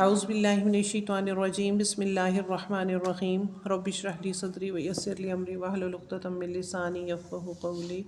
اعوذ باللہ من الشیطان الرجیم بسم اللہ الرحمن الرحیم رب اشرح لی صدری ویسر لی امری واحلل عقدۃ من لسانی یفقہوا قولی۔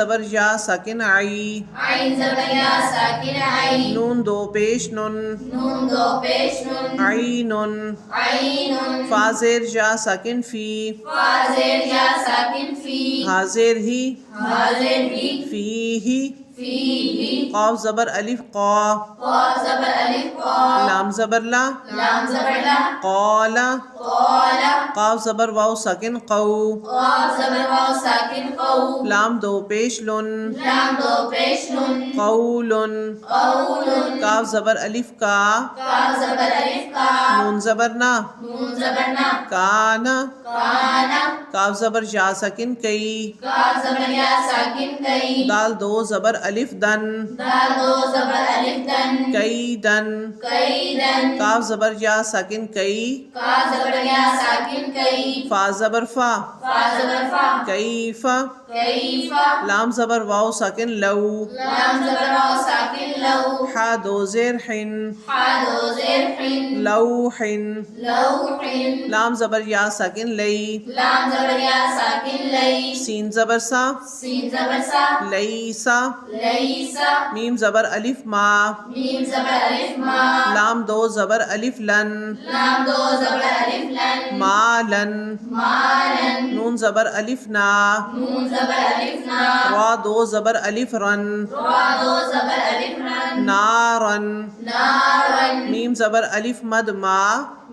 زبر یا ساکن عی، عین زبر یا ساکن عی، نون دو پیش نن، نون دو پیش نون، عینن، عینن، فا زیر یا ساکن فی، فا زیر یا ساکن فی، ہا زیر ہی، ہا زیر ہی، فیہ، فیہ، قاف زبر الف قا، قاف زبر الف قا، لام زبر لا، لام زبر لا، قال، قال، قاف زبر واو ساکن قو، قاف زبر واو ساکن قو، لام دو پیش لن، لام دو پیش نون، قولن، قول، کاف زبر الف کا، کاف زبر الف کا، نون زبر نا، نون زبر نا، کانا، کانا، کاف زبر یا ساکن کئی، کاف زبر یا ساکن کئی، دال دو زبر الف دن، دال دو زبر الف دن، کئی دن، کیدن، کاف زبر یا ساکن کئی، کاف زبر یا ساکن کئی، فا زبر فا، فا زبر فا، کیفا، کیفا، لام زبر واو ساکن لو، لام زبر واو ساکن لو، حا دو زیر حن، حا دو زیر حن، لوحن، لوحن، لام زبر یا ساکن لئی، لام زبر یا ساکن لی، سین زبر سا، سین زبر سا، لیسا، لیسا، میم زبر الف ما، میم زبر الف ما، لام دو زبر الف لن، لام دو زبر الف لن، مالن، مالن، نون زبر الف نا، نون زبر الف نا، را دو زبر الف رن، را دو زبر الف رن، نارن، نارن، میم زبر الف مد ما،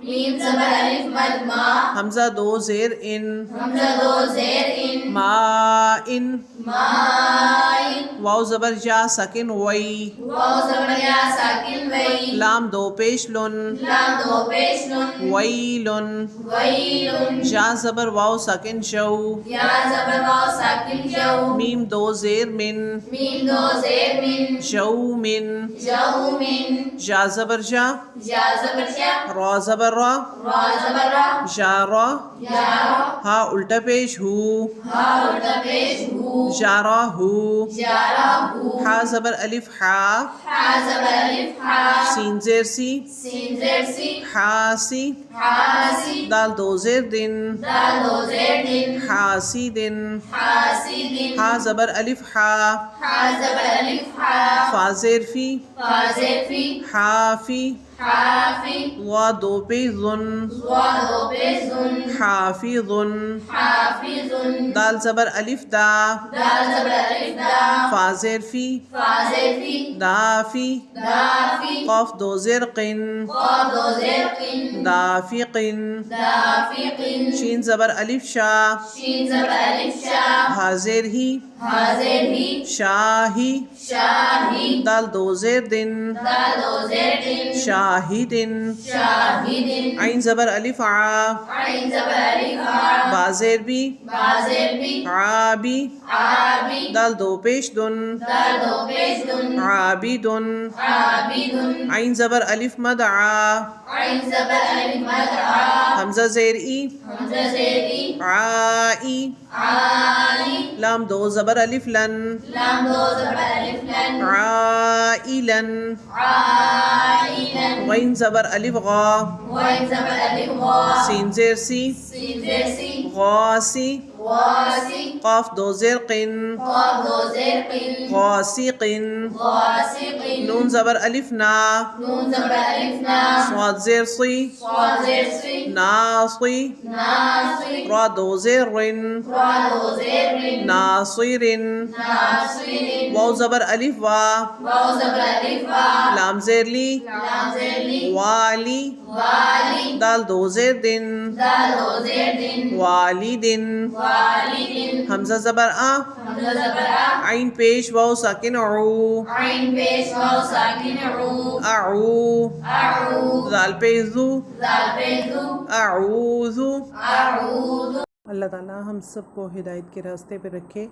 میم زبر الف مد ما، حمزہ دو زیر ان، حمزہ دو زیر ان، ما ان، مائن، واو زبر یا ساکن وئی، واو زبر یا ساکن وئی، لام دو پیش لن، لام دو پیش نون، ویلن، ویلن، یا زبر واو ساکن شو، یا زبر واو ساکن جو، میم دو زیر من، میم دو زیر من، جومن، جومن، جا زبر جا، جا زبر جا، را زبر را، را زبر را، جارا، جارا، ہا الٹا پیش ہو، ہا الٹا پیش ہو، جارا ہو، جارا ہو، حا زبر الف حا، حا زبر الف حا، سین زیر سی، سین زیر سی، حاسی، حاسی، دال دو زیر دن، دال دو زیر دن، حاسی دن، حاسی دن، ہا زبر الف حا، حا زبر الف حا، فا زیر فی، فا زیر فی، حافی، حافی، وا دو پیش ظن، وا دو پیش ظن، حافظن، حافظن، دال زبر الف دا، دال زبر الف دا، فا زیر فی، فا زیر فی، دافی، دافی، قاف دو زیر قن، قاف دو زیر قن، دافقن، دافقن، شین زبر الف شا، شین زبر الف شا، ہا زیر ہی، حاضر ہی، شاہی، شاہی، دال دو زیر دن، دال دو زیر دن، شاہدن، شاہدن، عین زبر الف عا، عین زبر الف عا، با زیر بی، با زیر بی، عابی، عابی، دال دو پیش دن، دال دو پیش دن، عابدن، عابدن، عین زبر الف مد عا، عین زبر الف مد عا، حمزہ زیر ای، حمزہ زیر ای، عائی، عالی، لام دو زبر الف لن، لام دو زبر الف لن، عائلن، عائلن، غین زبر الف غا، وعین زبر الف غا، سین زیر سی، سین زیر سی، غاسی، غاسی، قاف دو زیر قن، قاف دو زیر قن، غاسقن، غاسقن، نون زبر الف نا، نون زبر الف نا، صاد زیر سی، صاد زیر سی، ناصی، ناصی، را دو زیر رن، را دو زیر رن، ناصرن، ناصرن، واو زبر الف وا، واو زبر الف وا، لام زیر لی، لام زیر لی، والی، والی، دال دو زیر دن، دال دو زیر دن، والدن، والدن، حمزہ زبر آ، حمزہ زبر آ، عین پیش واو ساکن عو، عین پیش واو ساکن عو، اعو، اعو، دال پیش ذو، دال پیش ذو، اعوذ۔ اعوذ۔ اللہ تعالیٰ ہم سب کو ہدایت کے راستے پہ رکھے۔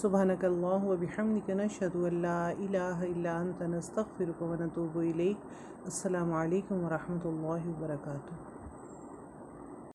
سبحانک اللہ و بحمدک نشہد ان لا الہ الا انت نستغفرک و نتوب الیک۔ السلام علیکم ورحمۃ اللہ وبرکاتہ۔